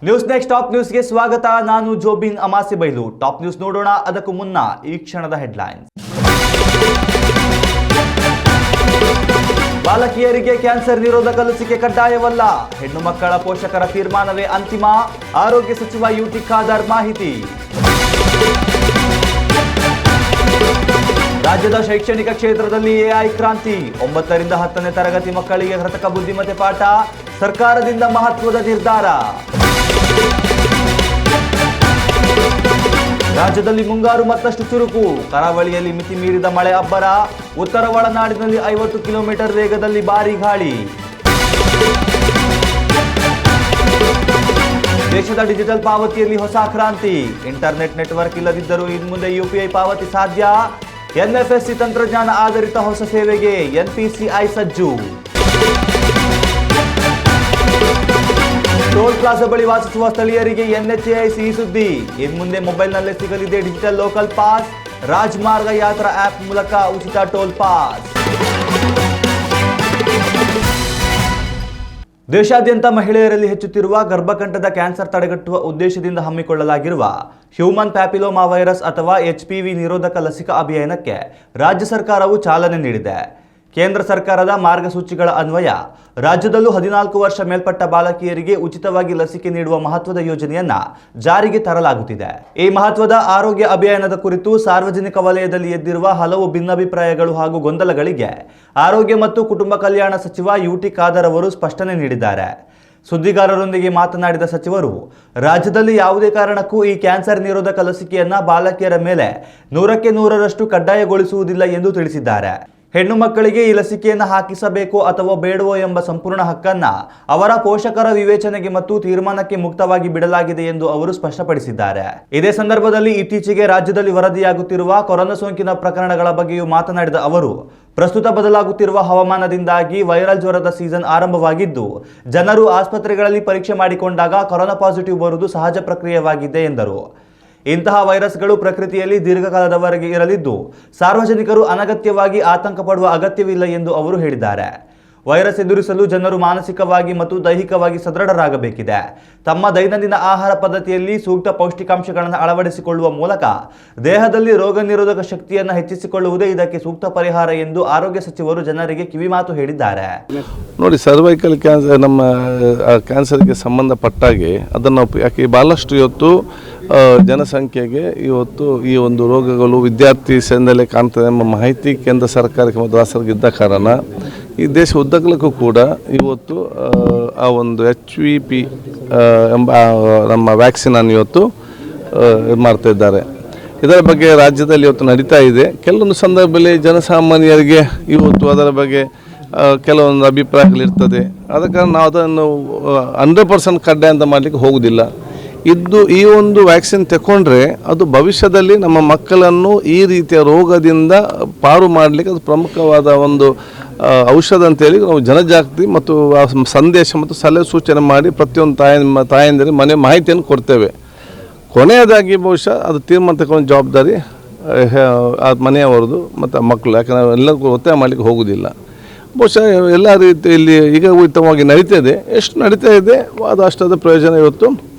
News next top ನ್ಯೂಸ್ಗೆ ಸ್ವಾಗತ. ನಾನು ಜೋಬಿನ್ ಅಮಾಸಿಬೈಲು. ಟಾಪ್ ನ್ಯೂಸ್ ನೋಡೋಣ ಅದಕ್ಕೂ ಮುನ್ನ ಈ ಕ್ಷಣದ ಹೆಡ್ಲೈನ್ಸ್. ಬಾಲಕಿಯರಿಗೆ ಕ್ಯಾನ್ಸರ್ ನಿರೋಧಕ ಲಸಿಕೆ ಕಡ್ಡಾಯವಲ್ಲ, ಹೆಣ್ಣು ಮಕ್ಕಳ ಪೋಷಕರ ತೀರ್ಮಾನವೇ ಅಂತಿಮ, ಆರೋಗ್ಯ ಸಚಿವ ಯುಟಿ ಖಾದರ್ ಮಾಹಿತಿ. ರಾಜ್ಯದ ಶೈಕ್ಷಣಿಕ ಕ್ಷೇತ್ರದಲ್ಲಿ ಎಐ ಕ್ರಾಂತಿ, 9 ರಿಂದ 10ನೇ ತರಗತಿ ಮಕ್ಕಳಿಗೆ ಕೃತಕ ಬುದ್ಧಿಮತ್ತೆ ಪಾಠ, ಸರ್ಕಾರದಿಂದ ಮಹತ್ವದ ನಿರ್ಧಾರ. ರಾಜ್ಯದಲ್ಲಿ ಮುಂಗಾರು ಮತ್ತಷ್ಟು ಚುರುಕು, ಕರಾವಳಿಯಲ್ಲಿ ಮಿತಿ ಮೀರಿದ ಮಳೆ ಅಬ್ಬರ, ಉತ್ತರ ಒಳನಾಡಿನಲ್ಲಿ 50 ಕಿಲೋಮೀಟರ್ ವೇಗದಲ್ಲಿ ಭಾರೀ ಗಾಳಿ. ದೇಶದ ಡಿಜಿಟಲ್ ಪಾವತಿಯಲ್ಲಿ ಹೊಸ ಕ್ರಾಂತಿ, ಇಂಟರ್ನೆಟ್ ನೆಟ್ವರ್ಕ್ ಇಲ್ಲದಿದ್ದರೂ ಇನ್ಮುಂದೆ ಯುಪಿಐ ಪಾವತಿ ಸಾಧ್ಯ, ಎನ್ಎಫ್ಎಸ್ಸಿ ತಂತ್ರಜ್ಞಾನ ಆಧಾರಿತ ಹೊಸ ಸೇವೆಗೆ ಎನ್ಪಿಸಿಐ ಸಜ್ಜು. ಟೋಲ್ ಪ್ಲಾಜಾ ಬಳಿ ವಾಸಿಸುವ ಸ್ಥಳೀಯರಿಗೆ ಎನ್ಎಚ್ಎಐ ಸಿಹಿ ಸುದ್ದಿ, ಇನ್ಮುಂದೆ ಮೊಬೈಲ್ನಲ್ಲೇ ಸಿಗಲಿದೆ ಡಿಜಿಟಲ್ ಲೋಕಲ್ ಪಾಸ್, ರಾಜಮಾರ್ಗ ಯಾತ್ರಾ ಆಪ್ ಮೂಲಕ ಉಚಿತ ಟೋಲ್ ಪಾಸ್. ದೇಶಾದ್ಯಂತ ಮಹಿಳೆಯರಲ್ಲಿ ಹೆಚ್ಚುತ್ತಿರುವ ಗರ್ಭಕಂಠದ ಕ್ಯಾನ್ಸರ್ ತಡೆಗಟ್ಟುವ ಉದ್ದೇಶದಿಂದ ಹಮ್ಮಿಕೊಳ್ಳಲಾಗಿರುವ ಹ್ಯೂಮನ್ ಪ್ಯಾಪಿಲೋಮಾ ವೈರಸ್ ಅಥವಾ HPV ನಿರೋಧಕ ಲಸಿಕಾ ಅಭಿಯಾನಕ್ಕೆ ರಾಜ್ಯ ಸರ್ಕಾರವು ಚಾಲನೆ ನೀಡಿದೆ. ಕೇಂದ್ರ ಸರ್ಕಾರದ ಮಾರ್ಗಸೂಚಿಗಳ ಅನ್ವಯ ರಾಜ್ಯದಲ್ಲೂ 14 ವರ್ಷ ಮೇಲ್ಪಟ್ಟ ಬಾಲಕಿಯರಿಗೆ ಉಚಿತವಾಗಿ ಲಸಿಕೆ ನೀಡುವ ಮಹತ್ವದ ಯೋಜನೆಯನ್ನ ಜಾರಿಗೆ ತರಲಾಗುತ್ತಿದೆ. ಈ ಮಹತ್ವದ ಆರೋಗ್ಯ ಅಭಿಯಾನದ ಕುರಿತು ಸಾರ್ವಜನಿಕ ವಲಯದಲ್ಲಿ ಎದ್ದಿರುವ ಹಲವು ಭಿನ್ನಾಭಿಪ್ರಾಯಗಳು ಹಾಗೂ ಗೊಂದಲಗಳಿಗೆ ಆರೋಗ್ಯ ಮತ್ತು ಕುಟುಂಬ ಕಲ್ಯಾಣ ಸಚಿವ ಯುಟಿ ಖಾದರ್ ಅವರು ಸ್ಪಷ್ಟನೆ ನೀಡಿದ್ದಾರೆ. ಸುದ್ದಿಗಾರರೊಂದಿಗೆ ಮಾತನಾಡಿದ ಸಚಿವರು, ರಾಜ್ಯದಲ್ಲಿ ಯಾವುದೇ ಕಾರಣಕ್ಕೂ ಈ ಕ್ಯಾನ್ಸರ್ ನಿರೋಧಕ ಲಸಿಕೆಯನ್ನ ಬಾಲಕಿಯರ ಮೇಲೆ 100ಕ್ಕೆ 100ರಷ್ಟು ಕಡ್ಡಾಯಗೊಳಿಸುವುದಿಲ್ಲ ಎಂದು ತಿಳಿಸಿದ್ದಾರೆ. ಹೆಣ್ಣು ಮಕ್ಕಳಿಗೆ ಈ ಲಸಿಕೆಯನ್ನು ಹಾಕಿಸಬೇಕೋ ಅಥವಾ ಬೇಡವೋ ಎಂಬ ಸಂಪೂರ್ಣ ಹಕ್ಕನ್ನ ಅವರ ಪೋಷಕರ ವಿವೇಚನೆಗೆ ಮತ್ತು ತೀರ್ಮಾನಕ್ಕೆ ಮುಕ್ತವಾಗಿ ಬಿಡಲಾಗಿದೆ ಎಂದು ಅವರು ಸ್ಪಷ್ಟಪಡಿಸಿದ್ದಾರೆ. ಇದೇ ಸಂದರ್ಭದಲ್ಲಿ ಇತ್ತೀಚೆಗೆ ರಾಜ್ಯದಲ್ಲಿ ವರದಿಯಾಗುತ್ತಿರುವ ಕೊರೋನಾ ಸೋಂಕಿನ ಪ್ರಕರಣಗಳ ಬಗ್ಗೆಯೂ ಮಾತನಾಡಿದ ಅವರು, ಪ್ರಸ್ತುತ ಬದಲಾಗುತ್ತಿರುವ ಹವಾಮಾನದಿಂದಾಗಿ ವೈರಲ್ ಜ್ವರದ ಸೀಸನ್ ಆರಂಭವಾಗಿದ್ದು, ಜನರು ಆಸ್ಪತ್ರೆಗಳಲ್ಲಿ ಪರೀಕ್ಷೆ ಮಾಡಿಕೊಂಡಾಗ ಕೊರೋನಾ ಪಾಸಿಟಿವ್ ಬರುವುದು ಸಹಜ ಪ್ರಕ್ರಿಯೆಯಾಗಿದೆ ಎಂದರು. ಇಂತಹ ವೈರಸ್ಗಳು ಪ್ರಕೃತಿಯಲ್ಲಿ ದೀರ್ಘಕಾಲದವರೆಗೆ ಇರಲಿದ್ದು, ಸಾರ್ವಜನಿಕರು ಅನಗತ್ಯವಾಗಿ ಆತಂಕ ಪಡುವ ಅಗತ್ಯವಿಲ್ಲ ಎಂದು ಅವರು ಹೇಳಿದ್ದಾರೆ. ವೈರಸ್ ಎದುರಿಸಲು ಜನರು ಮಾನಸಿಕವಾಗಿ ಮತ್ತು ದೈಹಿಕವಾಗಿ ಸದೃಢರಾಗಬೇಕಿದೆ. ತಮ್ಮ ದೈನಂದಿನ ಆಹಾರ ಪದ್ಧತಿಯಲ್ಲಿ ಸೂಕ್ತ ಪೌಷ್ಟಿಕಾಂಶಗಳನ್ನು ಅಳವಡಿಸಿಕೊಳ್ಳುವ ಮೂಲಕ ದೇಹದಲ್ಲಿ ರೋಗ ನಿರೋಧಕ ಶಕ್ತಿಯನ್ನು ಹೆಚ್ಚಿಸಿಕೊಳ್ಳುವುದೇ ಇದಕ್ಕೆ ಸೂಕ್ತ ಪರಿಹಾರ ಎಂದು ಆರೋಗ್ಯ ಸಚಿವರು ಜನರಿಗೆ ಕಿವಿಮಾತು ಹೇಳಿದ್ದಾರೆ. ನೋಡಿ, ಸರ್ವೈಕಲ್ ಕ್ಯಾನ್ಸರ್ ನಮ್ಮ ಕ್ಯಾನ್ಸರ್ಗೆ ಸಂಬಂಧಪಟ್ಟಾಗೆ ಅದನ್ನು ಯಾಕೆ ಭಾಳಷ್ಟು ಇವತ್ತು ಜನಸಂಖ್ಯೆಗೆ ಇವತ್ತು ಈ ಒಂದು ರೋಗಗಳು ವಿದ್ಯಾರ್ಥಿ ಸೇನೆಯಲ್ಲೇ ಕಾಣ್ತದೆ ಎಂಬ ಮಾಹಿತಿ ಕೇಂದ್ರ ಸರ್ಕಾರಕ್ಕೆ ಮತ್ತು ರಾಷ್ಟ್ರಕ್ಕಿದ್ದ ಕಾರಣ ಈ ದೇಶ ಉದ್ದಗಲಕ್ಕೂ ಕೂಡ ಇವತ್ತು ಆ ಒಂದು HPV ಎಂಬ ನಮ್ಮ ವ್ಯಾಕ್ಸಿನನ್ನು ಇವತ್ತು ಮಾಡ್ತಾ ಇದ್ದಾರೆ. ಇದರ ಬಗ್ಗೆ ರಾಜ್ಯದಲ್ಲಿ ಇವತ್ತು ನಡೀತಾ ಇದೆ. ಕೆಲವೊಂದು ಸಂದರ್ಭದಲ್ಲಿ ಜನಸಾಮಾನ್ಯರಿಗೆ ಇವತ್ತು ಅದರ ಬಗ್ಗೆ ಕೆಲವೊಂದು ಅಭಿಪ್ರಾಯಗಳಿರ್ತದೆ. ಆದ ಕಾರಣ ನಾವು ಅದನ್ನು 100% ಕಡ್ಡಾಯ ಅಂತ ಮಾಡಲಿಕ್ಕೆ ಹೋಗುವುದಿಲ್ಲ. ಈ ಒಂದು ವ್ಯಾಕ್ಸಿನ್ ತಗೊಂಡ್ರೆ ಅದು ಭವಿಷ್ಯದಲ್ಲಿ ನಮ್ಮ ಮಕ್ಕಳನ್ನು ಈ ರೀತಿಯ ರೋಗದಿಂದ ಪಾರು ಮಾಡಲಿಕ್ಕೆ ಅದು ಪ್ರಮುಖವಾದ ಒಂದು ಔಷಧ ಅಂತೇಳಿ ನಾವು ಜನಜಾಗೃತಿ ಮತ್ತು ಸಂದೇಶ ಮತ್ತು ಸಲಹೆ ಸೂಚನೆ ಮಾಡಿ ಪ್ರತಿಯೊಂದು ತಾಯಂದಿರಿಗೆ ಮನೆ ಮಾಹಿತಿಯನ್ನು ಕೊಡ್ತೇವೆ. ಕೊನೆಯದಾಗಿ ಬಹುಶಃ ಅದು ತೀರ್ಮಾನ ತಗೊಂಡು ಜವಾಬ್ದಾರಿ ಮನೆಯವರದು ಮತ್ತು ಮಕ್ಕಳು, ಯಾಕಂದರೆ ನಾವು ಎಲ್ಲರಿಗೂ ಒತ್ತಾಯ ಮಾಡಲಿಕ್ಕೆ ಹೋಗೋದಿಲ್ಲ. ಬಹುಶಃ ಎಲ್ಲ ರೀತಿಯಲ್ಲಿ ಈಗ ಉಚಿತವಾಗಿ ನಡೀತಾ ಇದೆ. ಎಷ್ಟು ನಡೀತಾ ಇದೆ ಅದು ಅಷ್ಟಾದ ಪ್ರಯೋಜನ ಇವತ್ತು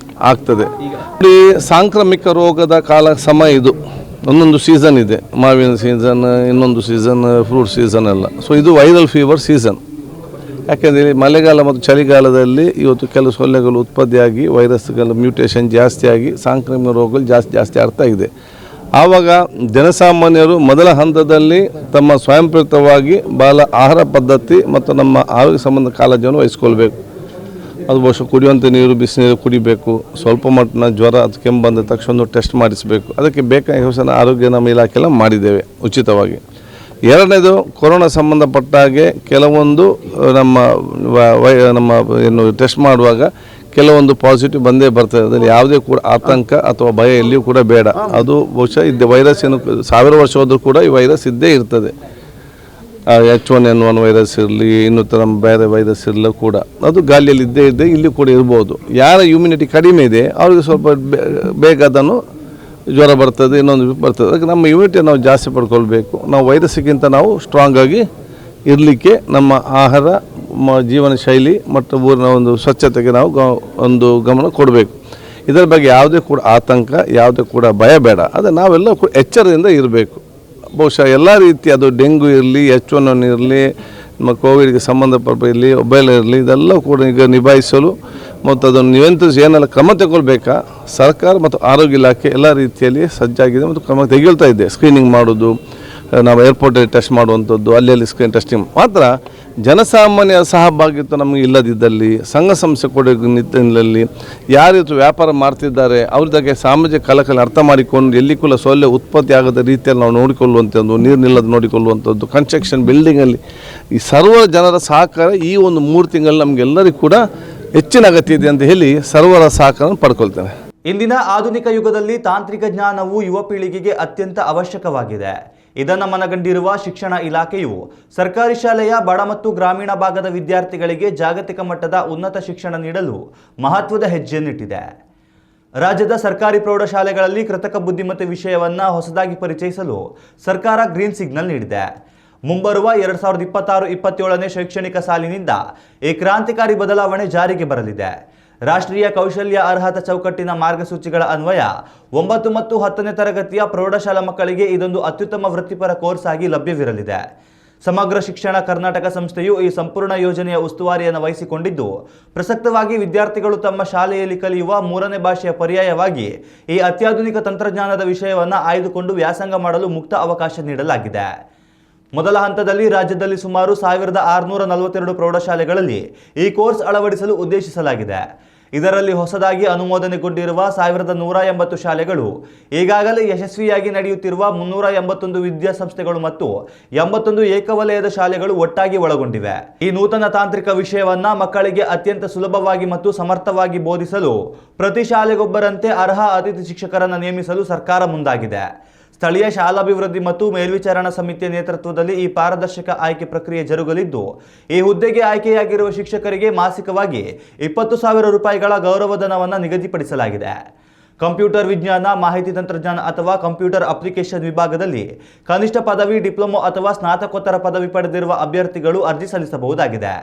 ಆಗ್ತದೆ. ಈ ಸಾಂಕ್ರಾಮಿಕ ರೋಗದ ಸಮಯ ಇದು. ಒಂದೊಂದು ಸೀಸನ್ ಇದೆ, ಮಾವಿನ ಸೀಸನ್, ಇನ್ನೊಂದು ಸೀಸನ್ ಫ್ರೂಟ್ ಸೀಸನ್ ಎಲ್ಲ. ಸೊ ಇದು ವೈರಲ್ ಫೀವರ್ ಸೀಸನ್. ಯಾಕೆಂದರೆ ಮಳೆಗಾಲ ಮತ್ತು ಚಳಿಗಾಲದಲ್ಲಿ ಇವತ್ತು ಕೆಲವು ಸೊಳ್ಳೆಗಳು ಉತ್ಪತ್ತಿಯಾಗಿ ವೈರಸ್ಗಳ ಮ್ಯೂಟೇಷನ್ ಜಾಸ್ತಿಯಾಗಿ ಸಾಂಕ್ರಾಮಿಕ ರೋಗಗಳು ಜಾಸ್ತಿ ಆಗ್ತಾ ಇದೆ. ಆವಾಗ ಜನಸಾಮಾನ್ಯರು ಮೊದಲ ಹಂತದಲ್ಲಿ ತಮ್ಮ ಸ್ವಯಂಪ್ರೇರಿತವಾಗಿ ಆಹಾರ ಪದ್ಧತಿ ಮತ್ತು ನಮ್ಮ ಆರೋಗ್ಯ ಸಂಬಂಧ ಕಾಳಜಿಯನ್ನು ವಹಿಸ್ಕೊಳ್ಬೇಕು. ಅದು ಬಹುಶಃ ಕುಡಿಯುವಂಥ ನೀರು, ಬಿಸಿನೀರು ಕುಡಿಬೇಕು. ಸ್ವಲ್ಪ ಮಟ್ಟಿನ ಜ್ವರ ಅದು ಕೆಮ್ಮು ಬಂದ ತಕ್ಷಣ ಟೆಸ್ಟ್ ಮಾಡಿಸಬೇಕು. ಅದಕ್ಕೆ ಬೇಕಾದ ಯೋಚನೆ ಆರೋಗ್ಯ ನಮ್ಮ ಇಲಾಖೆಲ್ಲ ಮಾಡಿದ್ದೇವೆ ಉಚಿತವಾಗಿ. ಎರಡನೇದು, ಕೊರೋನಾ ಸಂಬಂಧಪಟ್ಟ ಹಾಗೆ ಕೆಲವೊಂದು ನಮ್ಮ ಏನು ಟೆಸ್ಟ್ ಮಾಡುವಾಗ ಕೆಲವೊಂದು ಪಾಸಿಟಿವ್ ಬಂದೇ ಬರ್ತದೆ. ಅದರಲ್ಲಿ ಯಾವುದೇ ಕೂಡ ಆತಂಕ ಅಥವಾ ಭಯ ಎಲ್ಲಿಯೂ ಕೂಡ ಬೇಡ. ಅದು ಬಹುಶಃ ವೈರಸ್ ಏನು 1000 ವರ್ಷ ಹೋದರೂ ಕೂಡ ಈ ವೈರಸ್ ಇದ್ದೇ ಇರ್ತದೆ. H1N1 ವೈರಸ್ ಇರಲಿ, ಇನ್ನಿತರ ಬೇರೆ ವೈರಸ್ ಇರಲಿ ಕೂಡ ಅದು ಗಾಳಿಯಲ್ಲಿ ಇದ್ದೇ ಇಲ್ಲಿ ಕೂಡ ಇರ್ಬೋದು. ಯಾರ ಇಮ್ಯುನಿಟಿ ಕಡಿಮೆ ಇದೆ ಅವ್ರಿಗೆ ಸ್ವಲ್ಪ ಬೇಗ ಅದನ್ನು ಜ್ವರ ಬರ್ತದೆ, ಇನ್ನೊಂದು ಬರ್ತದೆ. ಅದಕ್ಕೆ ನಮ್ಮ ಇಮ್ಯುನಿಟಿ ನಾವು ಜಾಸ್ತಿ ಪಡ್ಕೊಳ್ಬೇಕು. ನಾವು ವೈರಸ್ಗಿಂತ ನಾವು ಸ್ಟ್ರಾಂಗ್ ಆಗಿ ಇರಲಿಕ್ಕೆ ನಮ್ಮ ಆಹಾರ ಜೀವನ ಶೈಲಿ ಮತ್ತು ಊರಿನ ಒಂದು ಸ್ವಚ್ಛತೆಗೆ ನಾವು ಒಂದು ಗಮನ ಕೊಡಬೇಕು. ಇದರ ಬಗ್ಗೆ ಯಾವುದೇ ಕೂಡ ಆತಂಕ, ಯಾವುದೇ ಕೂಡ ಭಯ ಬೇಡ. ಅದು ನಾವೆಲ್ಲ ಎಚ್ಚರದಿಂದ ಇರಬೇಕು. ಬಹುಶಃ ಎಲ್ಲ ರೀತಿ ಅದು ಡೆಂಗು ಇರಲಿ, H1N1 ಇರಲಿ, ನಮ್ಮ ಕೋವಿಡ್ಗೆ ಸಂಬಂಧಪಟ್ಟ ಇರಲಿ, ಮೊಬೈಲ್ ಇರಲಿ, ಇದೆಲ್ಲ ಕೂಡ ಈಗ ನಿಭಾಯಿಸಲು ಮತ್ತು ಅದನ್ನು ನಿಯಂತ್ರಿಸಿ ಏನೆಲ್ಲ ಕ್ರಮ ತಗೊಳ್ಬೇಕಾ ಸರ್ಕಾರ ಮತ್ತು ಆರೋಗ್ಯ ಇಲಾಖೆ ಎಲ್ಲ ರೀತಿಯಲ್ಲಿ ಸಜ್ಜಾಗಿದೆ ಮತ್ತು ಕ್ರಮ ತೆಗೆದುಕೊಳ್ತಾ ಇದೆ. ಸ್ಕ್ರೀನಿಂಗ್ ಮಾಡೋದು, ನಾವು ಏರ್ಪೋರ್ಟಲ್ಲಿ ಟೆಸ್ಟ್ ಮಾಡುವಂಥದ್ದು, ಅಲ್ಲಿ ಸ್ಕ್ರೀನ್ ಟೆಸ್ಟಿಂಗ್ ಮಾತ್ರ. ಜನಸಾಮಾನ್ಯ ಸಹಭಾಗಿತ್ವ ನಮಗೆ ಇಲ್ಲದಿದ್ದಲ್ಲಿ, ಸಂಘ ಸಂಸ್ಥೆ ಕೊಡೋ ನಿಟ್ಟಿನಲ್ಲಿ ಯಾರಿತ್ತು ವ್ಯಾಪಾರ ಮಾಡ್ತಿದ್ದಾರೆ ಅವ್ರದಾಗೆ ಸಾಮಾಜಿಕ ಕಳಕಳಿ ಅರ್ಥ ಮಾಡಿಕೊಂಡು ಎಲ್ಲಿ ಕೂಡ ಸೊಳ್ಳೆ ಉತ್ಪತ್ತಿ ಆಗದ ರೀತಿಯಲ್ಲಿ ನಾವು ನೋಡಿಕೊಳ್ಳುವಂಥದ್ದು, ನೀರು ನಿಲ್ಲದು ನೋಡಿಕೊಳ್ಳುವಂಥದ್ದು, ಕನ್ಸ್ಟ್ರಕ್ಷನ್ ಬಿಲ್ಡಿಂಗಲ್ಲಿ ಈ ಸರ್ವ ಜನರ ಸಹಕಾರ ಈ ಒಂದು 3 ತಿಂಗಳಲ್ಲಿ ನಮಗೆಲ್ಲರಿಗೂ ಕೂಡ ಹೆಚ್ಚಿನ ಅಗತ್ಯ ಇದೆ ಅಂತ ಹೇಳಿ ಸರ್ವರ ಸಹಕಾರ ಪಡ್ಕೊಳ್ತೇನೆ. ಇಂದಿನ ಆಧುನಿಕ ಯುಗದಲ್ಲಿ ತಾಂತ್ರಿಕ ಜ್ಞಾನವು ಯುವ ಪೀಳಿಗೆಗೆ ಅತ್ಯಂತ ಅವಶ್ಯಕವಾಗಿದೆ. ಇದನ್ನು ಮನಗಂಡಿರುವ ಶಿಕ್ಷಣ ಇಲಾಖೆಯು ಸರ್ಕಾರಿ ಶಾಲೆಯ ಬಡ ಮತ್ತು ಗ್ರಾಮೀಣ ಭಾಗದ ವಿದ್ಯಾರ್ಥಿಗಳಿಗೆ ಜಾಗತಿಕ ಮಟ್ಟದ ಉನ್ನತ ಶಿಕ್ಷಣ ನೀಡಲು ಮಹತ್ವದ ಹೆಜ್ಜೆಯನ್ನಿಟ್ಟಿದೆ. ರಾಜ್ಯದ ಸರ್ಕಾರಿ ಪ್ರೌಢಶಾಲೆಗಳಲ್ಲಿ ಕೃತಕ ಬುದ್ಧಿಮತ್ತೆ ವಿಷಯವನ್ನು ಹೊಸದಾಗಿ ಪರಿಚಯಿಸಲು ಸರ್ಕಾರ ಗ್ರೀನ್ ಸಿಗ್ನಲ್ ನೀಡಿದೆ. ಮುಂಬರುವ 2026-27ನೇ ಶೈಕ್ಷಣಿಕ ಸಾಲಿನಿಂದ ಈ ಕ್ರಾಂತಿಕಾರಿ ಬದಲಾವಣೆ ಜಾರಿಗೆ ಬರಲಿದೆ. ರಾಷ್ಟ್ರೀಯ ಕೌಶಲ್ಯ ಅರ್ಹತಾ ಚೌಕಟ್ಟಿನ ಮಾರ್ಗಸೂಚಿಗಳ ಅನ್ವಯ 9 ಮತ್ತು 10ನೇ ತರಗತಿಯ ಪ್ರೌಢಶಾಲಾ ಮಕ್ಕಳಿಗೆ ಇದೊಂದು ಅತ್ಯುತ್ತಮ ವೃತ್ತಿಪರ ಕೋರ್ಸ್ ಆಗಿ ಲಭ್ಯವಿರಲಿದೆ. ಸಮಗ್ರ ಶಿಕ್ಷಣ ಕರ್ನಾಟಕ ಸಂಸ್ಥೆಯು ಈ ಸಂಪೂರ್ಣ ಯೋಜನೆಯ ಉಸ್ತುವಾರಿಯನ್ನು ವಹಿಸಿಕೊಂಡಿದ್ದು, ಪ್ರಸಕ್ತವಾಗಿ ವಿದ್ಯಾರ್ಥಿಗಳು ತಮ್ಮ ಶಾಲೆಯಲ್ಲಿ ಕಲಿಯುವ 3ನೇ ಭಾಷೆಯ ಪರ್ಯಾಯವಾಗಿ ಈ ಅತ್ಯಾಧುನಿಕ ತಂತ್ರಜ್ಞಾನದ ವಿಷಯವನ್ನು ಆಯ್ದುಕೊಂಡು ವ್ಯಾಸಂಗ ಮಾಡಲು ಮುಕ್ತ ಅವಕಾಶ ನೀಡಲಾಗಿದೆ. ಮೊದಲ ಹಂತದಲ್ಲಿ ರಾಜ್ಯದಲ್ಲಿ ಸುಮಾರು 1642 ಪ್ರೌಢಶಾಲೆಗಳಲ್ಲಿ ಈ ಕೋರ್ಸ್ ಅಳವಡಿಸಲು ಉದ್ದೇಶಿಸಲಾಗಿದೆ. ಇದರಲ್ಲಿ ಹೊಸದಾಗಿ ಅನುಮೋದನೆಗೊಂಡಿರುವ 1180 ಶಾಲೆಗಳು, ಈಗಾಗಲೇ ಯಶಸ್ವಿಯಾಗಿ ನಡೆಯುತ್ತಿರುವ 381 ವಿದ್ಯಾಸಂಸ್ಥೆಗಳು ಮತ್ತು 81 ಏಕವಲಯದ ಶಾಲೆಗಳು ಒಟ್ಟಾಗಿ ಒಳಗೊಂಡಿವೆ. ಈ ನೂತನ ತಾಂತ್ರಿಕ ವಿಷಯವನ್ನ ಮಕ್ಕಳಿಗೆ ಅತ್ಯಂತ ಸುಲಭವಾಗಿ ಮತ್ತು ಸಮರ್ಥವಾಗಿ ಬೋಧಿಸಲು ಪ್ರತಿ ಶಾಲೆಗೊಬ್ಬರಂತೆ ಅರ್ಹ ಅತಿಥಿ ಶಿಕ್ಷಕರನ್ನು ನೇಮಿಸಲು ಸರ್ಕಾರ ಮುಂದಾಗಿದೆ. ಸ್ಥಳೀಯ ಶಾಲಾಭಿವೃದ್ಧಿ ಮತ್ತು ಮೇಲ್ವಿಚಾರಣಾ ಸಮಿತಿಯ ನೇತೃತ್ವದಲ್ಲಿ ಈ ಪಾರದರ್ಶಕ ಆಯ್ಕೆ ಪ್ರಕ್ರಿಯೆ ಜರುಗಲಿದ್ದು, ಈ ಹುದ್ದೆಗೆ ಆಯ್ಕೆಯಾಗಿರುವ ಶಿಕ್ಷಕರಿಗೆ ಮಾಸಿಕವಾಗಿ 20,000 ರೂಪಾಯಿಗಳ ಗೌರವಧನವನ್ನು ನಿಗದಿಪಡಿಸಲಾಗಿದೆ. ಕಂಪ್ಯೂಟರ್ ವಿಜ್ಞಾನ, ಮಾಹಿತಿ ತಂತ್ರಜ್ಞಾನ ಅಥವಾ ಕಂಪ್ಯೂಟರ್ ಅಪ್ಲಿಕೇಶನ್ ವಿಭಾಗದಲ್ಲಿ ಕನಿಷ್ಠ ಪದವಿ, ಡಿಪ್ಲೊಮೊ ಅಥವಾ ಸ್ನಾತಕೋತ್ತರ ಪದವಿ ಪಡೆದಿರುವ ಅಭ್ಯರ್ಥಿಗಳು ಅರ್ಜಿ ಸಲ್ಲಿಸಬಹುದಾಗಿದೆ.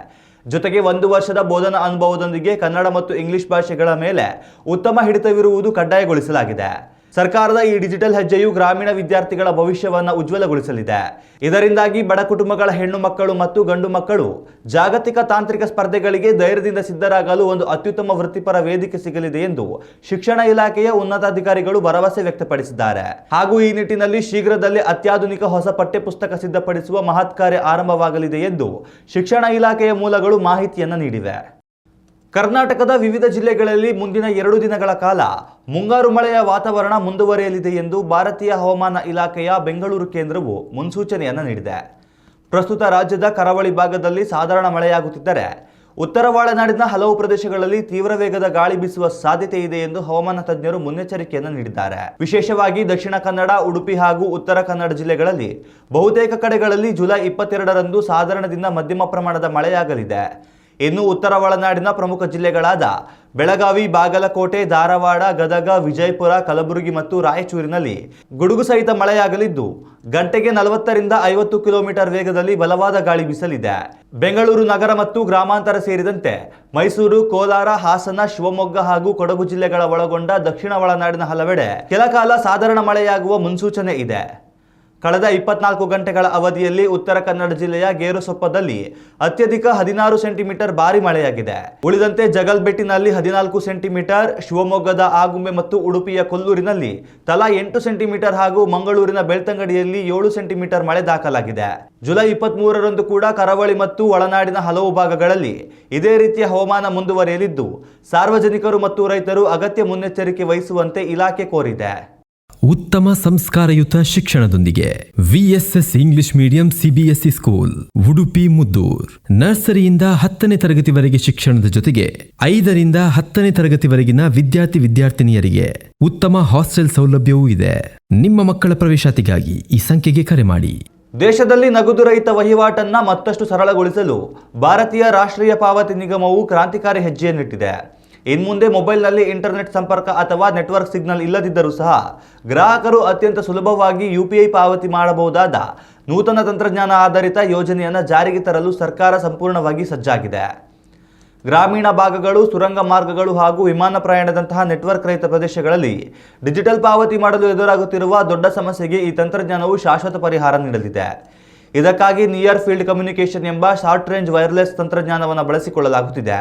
ಜೊತೆಗೆ 1 ವರ್ಷದ ಬೋಧನಾ ಅನುಭವದೊಂದಿಗೆ ಕನ್ನಡ ಮತ್ತು ಇಂಗ್ಲಿಷ್ ಭಾಷೆಗಳ ಮೇಲೆ ಉತ್ತಮ ಹಿಡಿತವಿರುವುದು ಕಡ್ಡಾಯಗೊಳಿಸಲಾಗಿದೆ. ಸರ್ಕಾರದ ಈ ಡಿಜಿಟಲ್ ಹೆಜ್ಜೆಯು ಗ್ರಾಮೀಣ ವಿದ್ಯಾರ್ಥಿಗಳ ಭವಿಷ್ಯವನ್ನು ಉಜ್ವಲಗೊಳಿಸಲಿದೆ. ಇದರಿಂದಾಗಿ ಬಡ ಕುಟುಂಬಗಳ ಹೆಣ್ಣು ಮಕ್ಕಳು ಮತ್ತು ಗಂಡು ಮಕ್ಕಳು ಜಾಗತಿಕ ತಾಂತ್ರಿಕ ಸ್ಪರ್ಧೆಗಳಿಗೆ ಧೈರ್ಯದಿಂದ ಸಿದ್ಧರಾಗಲು ಒಂದು ಅತ್ಯುತ್ತಮ ವೃತ್ತಿಪರ ವೇದಿಕೆ ಸಿಗಲಿದೆ ಎಂದು ಶಿಕ್ಷಣ ಇಲಾಖೆಯ ಉನ್ನತಾಧಿಕಾರಿಗಳು ಭರವಸೆ ವ್ಯಕ್ತಪಡಿಸಿದ್ದಾರೆ. ಹಾಗೂ ಈ ನಿಟ್ಟಿನಲ್ಲಿ ಶೀಘ್ರದಲ್ಲೇ ಅತ್ಯಾಧುನಿಕ ಹೊಸ ಪಠ್ಯಪುಸ್ತಕ ಸಿದ್ಧಪಡಿಸುವ ಮಹತ್ ಕಾರ್ಯ ಆರಂಭವಾಗಲಿದೆ ಎಂದು ಶಿಕ್ಷಣ ಇಲಾಖೆಯ ಮೂಲಗಳು ಮಾಹಿತಿಯನ್ನು ನೀಡಿವೆ. ಕರ್ನಾಟಕದ ವಿವಿಧ ಜಿಲ್ಲೆಗಳಲ್ಲಿ ಮುಂದಿನ 2 ದಿನಗಳ ಕಾಲ ಮುಂಗಾರು ಮಳೆಯ ವಾತಾವರಣ ಮುಂದುವರಿಯಲಿದೆ ಎಂದು ಭಾರತೀಯ ಹವಾಮಾನ ಇಲಾಖೆಯ ಬೆಂಗಳೂರು ಕೇಂದ್ರವು ಮುನ್ಸೂಚನೆಯನ್ನು ನೀಡಿದೆ. ಪ್ರಸ್ತುತ ರಾಜ್ಯದ ಕರಾವಳಿ ಭಾಗದಲ್ಲಿ ಸಾಧಾರಣ ಮಳೆಯಾಗುತ್ತಿದ್ದರೆ, ಉತ್ತರ ಒಳನಾಡಿನ ಹಲವು ಪ್ರದೇಶಗಳಲ್ಲಿ ತೀವ್ರ ವೇಗದ ಗಾಳಿ ಬೀಸುವ ಸಾಧ್ಯತೆ ಇದೆ ಎಂದು ಹವಾಮಾನ ತಜ್ಞರು ಮುನ್ನೆಚ್ಚರಿಕೆಯನ್ನು ನೀಡಿದ್ದಾರೆ. ವಿಶೇಷವಾಗಿ ದಕ್ಷಿಣ ಕನ್ನಡ, ಉಡುಪಿ ಹಾಗೂ ಉತ್ತರ ಕನ್ನಡ ಜಿಲ್ಲೆಗಳಲ್ಲಿ ಬಹುತೇಕ ಕಡೆಗಳಲ್ಲಿ ಜುಲೈ 22ರಂದು ಸಾಧಾರಣದಿಂದ ಮಧ್ಯಮ ಪ್ರಮಾಣದ ಮಳೆಯಾಗಲಿದೆ. ಇನ್ನು ಉತ್ತರ ಒಳನಾಡಿನ ಪ್ರಮುಖ ಜಿಲ್ಲೆಗಳಾದ ಬೆಳಗಾವಿ, ಬಾಗಲಕೋಟೆ, ಧಾರವಾಡ, ಗದಗ, ವಿಜಯಪುರ, ಕಲಬುರಗಿ ಮತ್ತು ರಾಯಚೂರಿನಲ್ಲಿ ಗುಡುಗು ಸಹಿತ ಮಳೆಯಾಗಲಿದ್ದು, ಗಂಟೆಗೆ 40ರಿಂದ 50 ಕಿಲೋಮೀಟರ್ ವೇಗದಲ್ಲಿ ಬಲವಾದ ಗಾಳಿ ಬೀಸಲಿದೆ. ಬೆಂಗಳೂರು ನಗರ ಮತ್ತು ಗ್ರಾಮಾಂತರ ಸೇರಿದಂತೆ ಮೈಸೂರು, ಕೋಲಾರ, ಹಾಸನ, ಶಿವಮೊಗ್ಗ ಹಾಗೂ ಕೊಡಗು ಜಿಲ್ಲೆಗಳ ಒಳಗೊಂಡ ದಕ್ಷಿಣ ಒಳನಾಡಿನ ಹಲವೆಡೆ ಕೆಲಕಾಲ ಸಾಧಾರಣ ಮಳೆಯಾಗುವ ಮುನ್ಸೂಚನೆ ಇದೆ. ಕಳೆದ 24 ಗಂಟೆಗಳ ಅವಧಿಯಲ್ಲಿ ಉತ್ತರ ಕನ್ನಡ ಜಿಲ್ಲೆಯ ಗೇರುಸೊಪ್ಪದಲ್ಲಿ ಅತ್ಯಧಿಕ 16 ಸೆಂಟಿಮೀಟರ್ ಭಾರಿ ಮಳೆಯಾಗಿದೆ. ಉಳಿದಂತೆ ಜಗಲ್ಬೆಟ್ಟಿನಲ್ಲಿ 14 ಸೆಂಟಿಮೀಟರ್, ಶಿವಮೊಗ್ಗದ ಆಗುಂಬೆ ಮತ್ತು ಉಡುಪಿಯ ಕೊಲ್ಲೂರಿನಲ್ಲಿ ತಲಾ 8 ಸೆಂಟಿಮೀಟರ್ ಹಾಗೂ ಮಂಗಳೂರಿನ ಬೆಳ್ತಂಗಡಿಯಲ್ಲಿ 7 ಸೆಂಟಿಮೀಟರ್ ಮಳೆ ದಾಖಲಾಗಿದೆ. ಜುಲೈ 23ರಂದು ಕೂಡ ಕರಾವಳಿ ಮತ್ತು ಒಳನಾಡಿನ ಹಲವು ಭಾಗಗಳಲ್ಲಿ ಇದೇ ರೀತಿಯ ಹವಾಮಾನ ಮುಂದುವರಿಯಲಿದ್ದು, ಸಾರ್ವಜನಿಕರು ಮತ್ತು ರೈತರು ಅಗತ್ಯ ಮುನ್ನೆಚ್ಚರಿಕೆ ವಹಿಸುವಂತೆ ಇಲಾಖೆ ಕೋರಿದೆ. ಉತ್ತಮ ಸಂಸ್ಕಾರಯುತ ಶಿಕ್ಷಣದೊಂದಿಗೆ VSS English medium CBSE school Udupi Muddur. ನರ್ಸರಿಯಿಂದ 10ನೇ ತರಗತಿವರೆಗೆ ಶಿಕ್ಷಣದ ಜೊತೆಗೆ 5ರಿಂದ 10ನೇ ತರಗತಿವರೆಗಿನ ವಿದ್ಯಾರ್ಥಿನಿಯರಿಗೆ ಉತ್ತಮ ಹಾಸ್ಟೆಲ್ ಸೌಲಭ್ಯವೂ ಇದೆ. ನಿಮ್ಮ ಮಕ್ಕಳ ಪ್ರವೇಶಾತಿಗಾಗಿ ಈ ಸಂಖ್ಯೆಗೆ ಕರೆ ಮಾಡಿ. ದೇಶದಲ್ಲಿ ನಗದು ರಹಿತ ವಹಿವಾಟನ್ನ ಮತ್ತಷ್ಟು ಸರಳಗೊಳಿಸಲು ಭಾರತೀಯ ರಾಷ್ಟ್ರೀಯ ಪಾವತಿ ನಿಗಮವು ಕ್ರಾಂತಿಕಾರಿ ಹೆಜ್ಜೆಯನ್ನಿಟ್ಟಿದೆ. ಇನ್ಮುಂದೆ ಮೊಬೈಲ್ನಲ್ಲಿ ಇಂಟರ್ನೆಟ್ ಸಂಪರ್ಕ ಅಥವಾ ನೆಟ್ವರ್ಕ್ ಸಿಗ್ನಲ್ ಇಲ್ಲದಿದ್ದರೂ ಸಹ ಗ್ರಾಹಕರು ಅತ್ಯಂತ ಸುಲಭವಾಗಿ UPI ಪಾವತಿ ಮಾಡಬಹುದಾದ ನೂತನ ತಂತ್ರಜ್ಞಾನ ಆಧಾರಿತ ಯೋಜನೆಯನ್ನು ಜಾರಿಗೆ ತರಲು ಸರ್ಕಾರ ಸಂಪೂರ್ಣವಾಗಿ ಸಜ್ಜಾಗಿದೆ. ಗ್ರಾಮೀಣ ಭಾಗಗಳು, ಸುರಂಗ ಮಾರ್ಗಗಳು ಹಾಗೂ ವಿಮಾನ ಪ್ರಯಾಣದಂತಹ ನೆಟ್ವರ್ಕ್ ರಹಿತ ಪ್ರದೇಶಗಳಲ್ಲಿ ಡಿಜಿಟಲ್ ಪಾವತಿ ಮಾಡಲು ಎದುರಾಗುತ್ತಿರುವ ದೊಡ್ಡ ಸಮಸ್ಯೆಗೆ ಈ ತಂತ್ರಜ್ಞಾನವು ಶಾಶ್ವತ ಪರಿಹಾರ ನೀಡಲಿದೆ. ಇದಕ್ಕಾಗಿ ನಿಯರ್ ಫೀಲ್ಡ್ ಕಮ್ಯುನಿಕೇಷನ್ ಎಂಬ ಶಾರ್ಟ್ ರೇಂಜ್ ವೈರ್ಲೆಸ್ ತಂತ್ರಜ್ಞಾನವನ್ನು ಬಳಸಿಕೊಳ್ಳಲಾಗುತ್ತಿದೆ.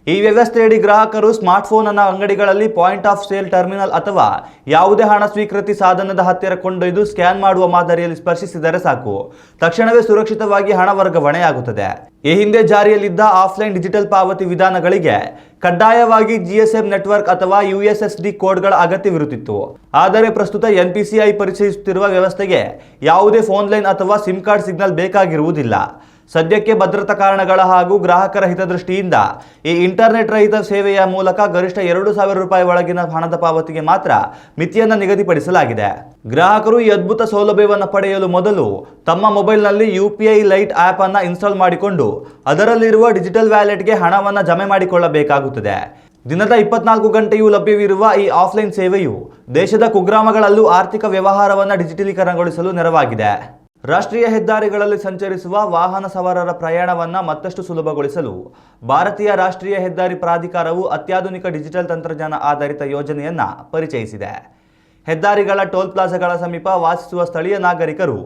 ಈ ವ್ಯವಸ್ಥೆಯಡಿ ಗ್ರಾಹಕರು ಸ್ಮಾರ್ಟ್ಫೋನ್ ಅನ್ನು ಅಂಗಡಿಗಳಲ್ಲಿ ಪಾಯಿಂಟ್ ಆಫ್ ಸೇಲ್ ಟರ್ಮಿನಲ್ ಅಥವಾ ಯಾವುದೇ ಹಣ ಸ್ವೀಕೃತಿ ಸಾಧನದ ಹತ್ತಿರ ಕೊಂಡೊಯ್ದು ಸ್ಕ್ಯಾನ್ ಮಾಡುವ ಮಾದರಿಯಲ್ಲಿ ಸ್ಪರ್ಶಿಸಿದರೆ ಸಾಕು, ತಕ್ಷಣವೇ ಸುರಕ್ಷಿತವಾಗಿ ಹಣ ವರ್ಗಾವಣೆಯಾಗುತ್ತದೆ. ಈ ಹಿಂದೆ ಜಾರಿಯಲ್ಲಿದ್ದ ಆಫ್ಲೈನ್ ಡಿಜಿಟಲ್ ಪಾವತಿ ವಿಧಾನಗಳಿಗೆ ಕಡ್ಡಾಯವಾಗಿ GSM ನೆಟ್ವರ್ಕ್ ಅಥವಾ USSD ಕೋಡ್ಗಳ ಅಗತ್ಯವಿರುತ್ತಿತ್ತು. ಆದರೆ ಪ್ರಸ್ತುತ NPCI ಪರಿಚಯಿಸುತ್ತಿರುವ ವ್ಯವಸ್ಥೆಗೆ ಯಾವುದೇ ಫೋನ್ ಲೈನ್ ಅಥವಾ ಸಿಮ್ ಕಾರ್ಡ್ ಸಿಗ್ನಲ್ ಬೇಕಾಗಿರುವುದಿಲ್ಲ. ಸದ್ಯಕ್ಕೆ ಭದ್ರತಾ ಕಾರಣಗಳ ಹಾಗೂ ಗ್ರಾಹಕರ ಹಿತದೃಷ್ಟಿಯಿಂದ ಈ ಇಂಟರ್ನೆಟ್ ರಹಿತ ಸೇವೆಯ ಮೂಲಕ ಗರಿಷ್ಠ 2,000 ರೂಪಾಯಿ ಒಳಗಿನ ಹಣದ ಪಾವತಿಗೆ ಮಾತ್ರ ಮಿತಿಯನ್ನು ನಿಗದಿಪಡಿಸಲಾಗಿದೆ. ಗ್ರಾಹಕರು ಈ ಅದ್ಭುತ ಸೌಲಭ್ಯವನ್ನು ಪಡೆಯಲು ಮೊದಲು ತಮ್ಮ ಮೊಬೈಲ್ನಲ್ಲಿ UPI ಲೈಟ್ ಆ್ಯಪ್ ಅನ್ನು ಇನ್ಸ್ಟಾಲ್ ಮಾಡಿಕೊಂಡು ಅದರಲ್ಲಿರುವ ಡಿಜಿಟಲ್ ವ್ಯಾಲೆಟ್ಗೆ ಹಣವನ್ನು ಜಮೆ ಮಾಡಿಕೊಳ್ಳಬೇಕಾಗುತ್ತದೆ. ದಿನದ 24 ಗಂಟೆಯೂ ಲಭ್ಯವಿರುವ ಈ ಆಫ್ಲೈನ್ ಸೇವೆಯು ದೇಶದ ಕುಗ್ರಾಮಗಳಲ್ಲೂ ಆರ್ಥಿಕ ವ್ಯವಹಾರವನ್ನು ಡಿಜಿಟಲೀಕರಣಗೊಳಿಸಲು ನೆರವಾಗಿದೆ. ರಾಷ್ಟ್ರೀಯ ಹೆದ್ದಾರಿಗಳಲ್ಲಿ ಸಂಚರಿಸುವ ವಾಹನ ಸವಾರರ ಪ್ರಯಾಣವನ್ನು ಮತ್ತಷ್ಟು ಸುಲಭಗೊಳಿಸಲು ಭಾರತೀಯ ರಾಷ್ಟ್ರೀಯ ಹೆದ್ದಾರಿ ಪ್ರಾಧಿಕಾರವು ಅತ್ಯಾಧುನಿಕ ಡಿಜಿಟಲ್ ತಂತ್ರಜ್ಞಾನ ಆಧಾರಿತ ಯೋಜನೆಯನ್ನು ಪರಿಚಯಿಸಿದೆ. ಹೆದ್ದಾರಿಗಳ ಟೋಲ್ ಪ್ಲಾಜಾಗಳ ಸಮೀಪ ವಾಸಿಸುವ ಸ್ಥಳೀಯ ನಾಗರಿಕರು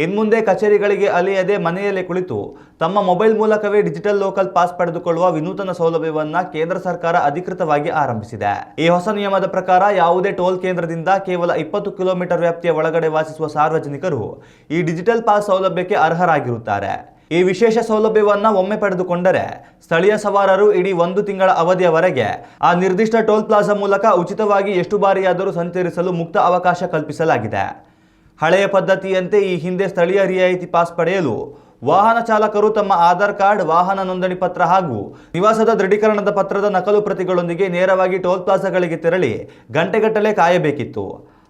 ಇನ್ಮುಂದೆ ಕಚೇರಿಗಳಿಗೆ ಅಲೆಯದೆ ಮನೆಯಲ್ಲೇ ಕುಳಿತು ತಮ್ಮ ಮೊಬೈಲ್ ಮೂಲಕವೇ ಡಿಜಿಟಲ್ ಲೋಕಲ್ ಪಾಸ್ ಪಡೆದುಕೊಳ್ಳುವ ವಿನೂತನ ಸೌಲಭ್ಯವನ್ನು ಕೇಂದ್ರ ಸರ್ಕಾರ ಅಧಿಕೃತವಾಗಿ ಆರಂಭಿಸಿದೆ. ಈ ಹೊಸ ನಿಯಮದ ಪ್ರಕಾರ ಯಾವುದೇ ಟೋಲ್ ಕೇಂದ್ರದಿಂದ ಕೇವಲ 20 ಕಿಲೋಮೀಟರ್ ವ್ಯಾಪ್ತಿಯ ಒಳಗಡೆ ವಾಸಿಸುವ ಸಾರ್ವಜನಿಕರು ಈ ಡಿಜಿಟಲ್ ಪಾಸ್ ಸೌಲಭ್ಯಕ್ಕೆ ಅರ್ಹರಾಗಿರುತ್ತಾರೆ. ಈ ವಿಶೇಷ ಸೌಲಭ್ಯವನ್ನು ಒಮ್ಮೆ ಪಡೆದುಕೊಂಡರೆ ಸ್ಥಳೀಯ ಸವಾರರು ಇಡೀ 1 ತಿಂಗಳ ಅವಧಿಯವರೆಗೆ ಆ ನಿರ್ದಿಷ್ಟ ಟೋಲ್ ಪ್ಲಾಜಾ ಮೂಲಕ ಉಚಿತವಾಗಿ ಎಷ್ಟು ಬಾರಿಯಾದರೂ ಸಂಚರಿಸಲು ಮುಕ್ತ ಅವಕಾಶ ಕಲ್ಪಿಸಲಾಗಿದೆ. ಹಳೆಯ ಪದ್ಧತಿಯಂತೆ ಈ ಹಿಂದೆ ಸ್ಥಳೀಯ ರಿಯಾಯಿತಿ ಪಾಸ್ ಪಡೆಯಲು ವಾಹನ ಚಾಲಕರು ತಮ್ಮ ಆಧಾರ್ ಕಾರ್ಡ್, ವಾಹನ ನೋಂದಣಿ ಪತ್ರ ಹಾಗೂ ನಿವಾಸದ ದೃಢೀಕರಣದ ಪತ್ರದ ನಕಲು ಪ್ರತಿಗಳೊಂದಿಗೆ ನೇರವಾಗಿ ಟೋಲ್ ಪ್ಲಾಜಾಗಳಿಗೆ ತೆರಳಿ ಗಂಟೆಗಟ್ಟಲೆ ಕಾಯಬೇಕಿತ್ತು.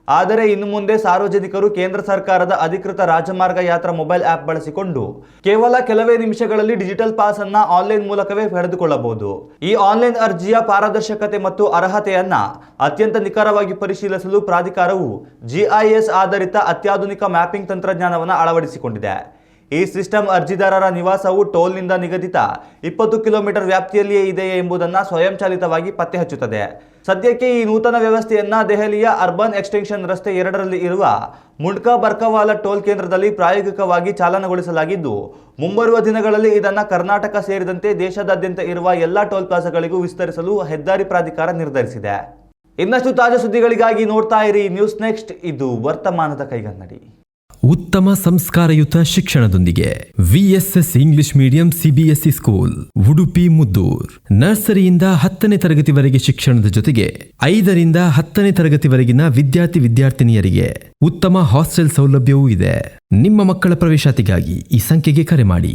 ಆದರೆ ಇನ್ನು ಮುಂದೆ ಸಾರ್ವಜನಿಕರು ಕೇಂದ್ರ ಸರ್ಕಾರದ ಅಧಿಕೃತ ರಾಜಮಾರ್ಗ ಯಾತ್ರಾ ಮೊಬೈಲ್ ಆ್ಯಪ್ ಬಳಸಿಕೊಂಡು ಕೇವಲ ಕೆಲವೇ ನಿಮಿಷಗಳಲ್ಲಿ ಡಿಜಿಟಲ್ ಪಾಸ್ ಅನ್ನ ಆನ್ಲೈನ್ ಮೂಲಕವೇ ಪಡೆದುಕೊಳ್ಳಬಹುದು. ಈ ಆನ್ಲೈನ್ ಅರ್ಜಿಯ ಪಾರದರ್ಶಕತೆ ಮತ್ತು ಅರ್ಹತೆಯನ್ನ ಅತ್ಯಂತ ನಿಖರವಾಗಿ ಪರಿಶೀಲಿಸಲು ಪ್ರಾಧಿಕಾರವು GIS ಆಧಾರಿತ ಅತ್ಯಾಧುನಿಕ ಮ್ಯಾಪಿಂಗ್ ತಂತ್ರಜ್ಞಾನವನ್ನು ಅಳವಡಿಸಿಕೊಂಡಿದೆ. ಈ ಸಿಸ್ಟಮ್ ಅರ್ಜಿದಾರರ ನಿವಾಸವು ಟೋಲ್ನಿಂದ ನಿಗದಿತ 20 ಕಿಲೋಮೀಟರ್ ವ್ಯಾಪ್ತಿಯಲ್ಲಿಯೇ ಇದೆಯೇ ಎಂಬುದನ್ನು ಸ್ವಯಂಚಾಲಿತವಾಗಿ ಪತ್ತೆ ಹಚ್ಚುತ್ತದೆ. ಸದ್ಯಕ್ಕೆ ಈ ನೂತನ ವ್ಯವಸ್ಥೆಯನ್ನು ದೆಹಲಿಯ ಅರ್ಬನ್ ಎಕ್ಸ್ಟೆನ್ಷನ್ ರಸ್ತೆ 2ರಲ್ಲಿ ಇರುವ ಮುಂಡ್ಕಾ ಬರ್ಕವಾಲ ಟೋಲ್ ಕೇಂದ್ರದಲ್ಲಿ ಪ್ರಾಯೋಗಿಕವಾಗಿ ಚಾಲನೆಗೊಳಿಸಲಾಗಿದ್ದು, ಮುಂಬರುವ ದಿನಗಳಲ್ಲಿ ಇದನ್ನು ಕರ್ನಾಟಕ ಸೇರಿದಂತೆ ದೇಶದಾದ್ಯಂತ ಇರುವ ಎಲ್ಲ ಟೋಲ್ ಪ್ಲಾಜಾಗಳಿಗೂ ವಿಸ್ತರಿಸಲು ಹೆದ್ದಾರಿ ಪ್ರಾಧಿಕಾರ ನಿರ್ಧರಿಸಿದೆ. ಇನ್ನಷ್ಟು ತಾಜಾ ಸುದ್ದಿಗಳಿಗಾಗಿ ನೋಡ್ತಾ ಇರಿ ನ್ಯೂಸ್ ನೆಕ್ಸ್ಟ್. ಇದು ವರ್ತಮಾನದ ಕೈಗನ್ನಡಿ. ಉತ್ತಮ ಸಂಸ್ಕಾರಯುತ ಶಿಕ್ಷಣದೊಂದಿಗೆ VSS English medium CBSE school, Udupi Muddur. ನರ್ಸರಿಯಿಂದ 10ನೇ ತರಗತಿವರೆಗೆ ಶಿಕ್ಷಣದ ಜೊತೆಗೆ 5ರಿಂದ 10ನೇ ತರಗತಿವರೆಗಿನ ವಿದ್ಯಾರ್ಥಿನಿಯರಿಗೆ ಉತ್ತಮ ಹಾಸ್ಟೆಲ್ ಸೌಲಭ್ಯವೂ ಇದೆ. ನಿಮ್ಮ ಮಕ್ಕಳ ಪ್ರವೇಶಾತಿಗಾಗಿ ಈ ಸಂಖ್ಯೆಗೆ ಕರೆ ಮಾಡಿ.